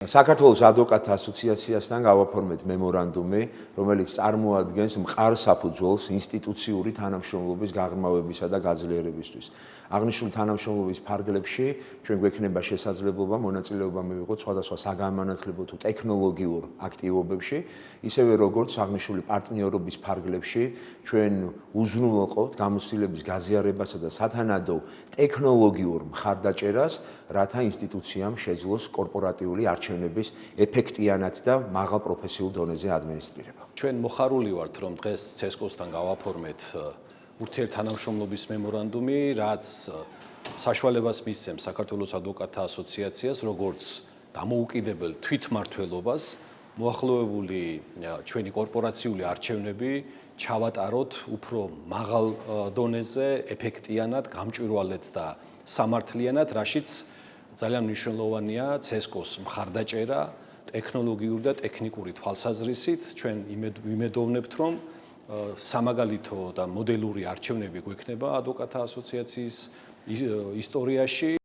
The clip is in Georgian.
საქართველოს ადვოკატთა ასოციაციასთან გავაფორმეთ მემორანდუმი, რომელიც წარმოადგენს მყარ საფუძველს ინსტიტუციური თანამშრომლობის გაღრმავებისა და გაძლიერებისთვის. აღნიშნული თანამშრომლობის ფარგლებში ჩვენ გვექნება შესაძლებლობა მონაწილეობა მივიღოთ სხვადასხვა საგანმანათლებლო თუ ტექნოლოგიურ აქტივობებში, ისევე როგორც აღნიშნული პარტნიორობის ფარგლებში ჩვენ უზრუნველყოფთ გამოცდილების გაზიარებასა და სათანადო ტექნოლოგიურ მხარდაჭერას, რათა ინსტიტუციამ შეძლოს კორპორატიული არჩევნების ეფექტიანად და მაღალ პროფესიულ დონეზე ადმინისტრირება. ჩვენ მოხარული ვართ, რომ დღეს CESCO-სთან გავაფორმეთ ურთიერთთანამშრომლობის მემორანდუმი, რაც საშუალებას მისცემს საქართველოს ადვოკატთა ასოციაციას, როგორც დამოუკიდებელ თვითმმართველობას, მოახლოებული ჩვენი კორპორაციული არჩევნები ჩავატაროთ უფრო მაღალ დონეზე, ეფექტიანად, გამჭვირვალედ და სამართლიანად, რაშიც ძალიან მნიშვნელოვანია CESCO-ს მხარდაჭერა ტექნოლოგიური და ტექნიკური თვალსაზრისით. ჩვენ ვიმედოვნებთ, რომ სამაგალითო და მოდელური არჩევნები გვექნება ადვოკატთა ასოციაციის ისტორიაში.